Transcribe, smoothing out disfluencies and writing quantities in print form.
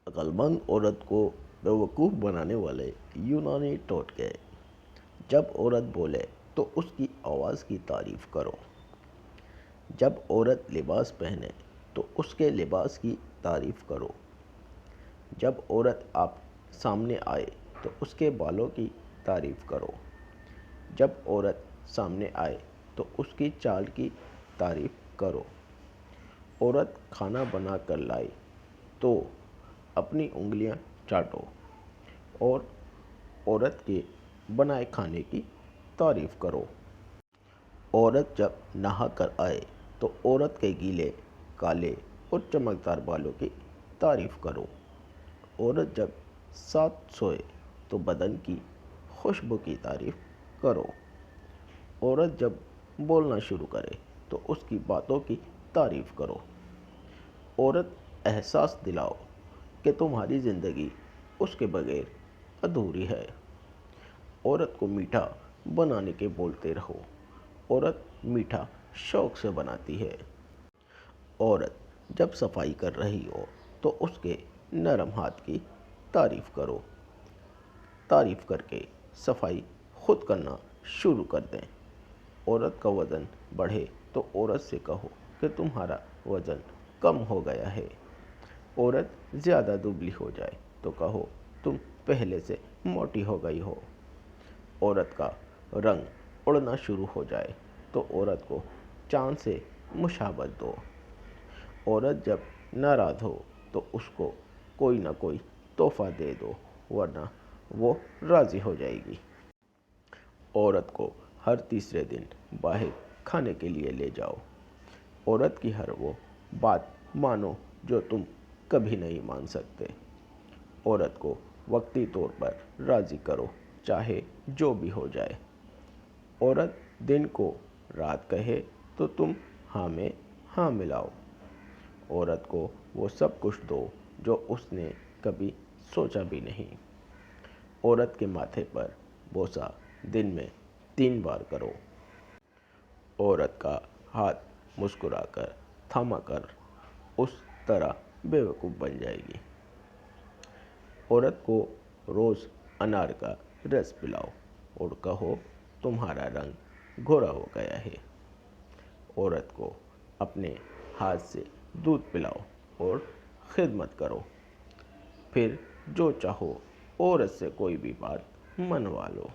عقلمند عورت کو بیوقوف بنانے والے یونانی ٹوٹکے۔ جب عورت بولے تو اس کی آواز کی تعریف کرو۔ جب عورت لباس پہنے تو اس کے لباس کی تعریف کرو۔ جب عورت آپ سامنے آئے تو اس کے بالوں کی تعریف کرو۔ جب عورت سامنے آئے تو اس کی چال کی تعریف کرو۔ عورت کھانا بنا کر لائے تو اپنی انگلیاں چاٹو اور عورت کے بنائے کھانے کی تعریف کرو۔ عورت جب نہا کر آئے تو عورت کے گیلے، کالے اور چمکدار بالوں کی تعریف کرو۔ عورت جب ساتھ سوئے تو بدن کی خوشبو کی تعریف کرو۔ عورت جب بولنا شروع کرے تو اس کی باتوں کی تعریف کرو۔ عورت احساس دلاؤ کہ تمہاری زندگی اس کے بغیر ادھوری ہے۔ عورت کو میٹھا بنانے کے بولتے رہو۔ عورت میٹھا شوق سے بناتی ہے۔ عورت جب صفائی کر رہی ہو تو اس کے نرم ہاتھ کی تعریف کرو۔ تعریف کر کے صفائی خود کرنا شروع کر دیں۔ عورت کا وزن بڑھے تو عورت سے کہو کہ تمہارا وزن کم ہو گیا ہے۔ عورت زیادہ دبلی ہو جائے تو کہو تم پہلے سے موٹی ہو گئی ہو۔ عورت کا رنگ اڑنا شروع ہو جائے تو عورت کو چاند سے مشابہت دو۔ عورت جب ناراض ہو تو اس کو کوئی نہ کوئی تحفہ دے دو ورنہ وہ راضی ہو جائے گی۔ عورت کو ہر تیسرے دن باہر کھانے کے لیے لے جاؤ۔ عورت کی ہر وہ بات مانو جو تم کبھی نہیں مان سکتے۔ عورت کو وقتی طور پر راضی کرو چاہے جو بھی ہو جائے۔ عورت دن کو رات کہے تو تم ہاں میں ہاں ملاؤ۔ عورت کو وہ سب کچھ دو جو اس نے کبھی سوچا بھی نہیں۔ عورت کے ماتھے پر بوسہ دن میں 3 بار کرو۔ عورت کا ہاتھ مسکرا کر تھاما کر اس طرح بیوقوف بن جائے گی۔ عورت کو روز انار کا رس پلاؤ اور کہو تمہارا رنگ گورا ہو گیا ہے۔ عورت کو اپنے ہاتھ سے دودھ پلاؤ اور خدمت کرو۔ پھر جو چاہو عورت سے کوئی بھی بات منوا لو۔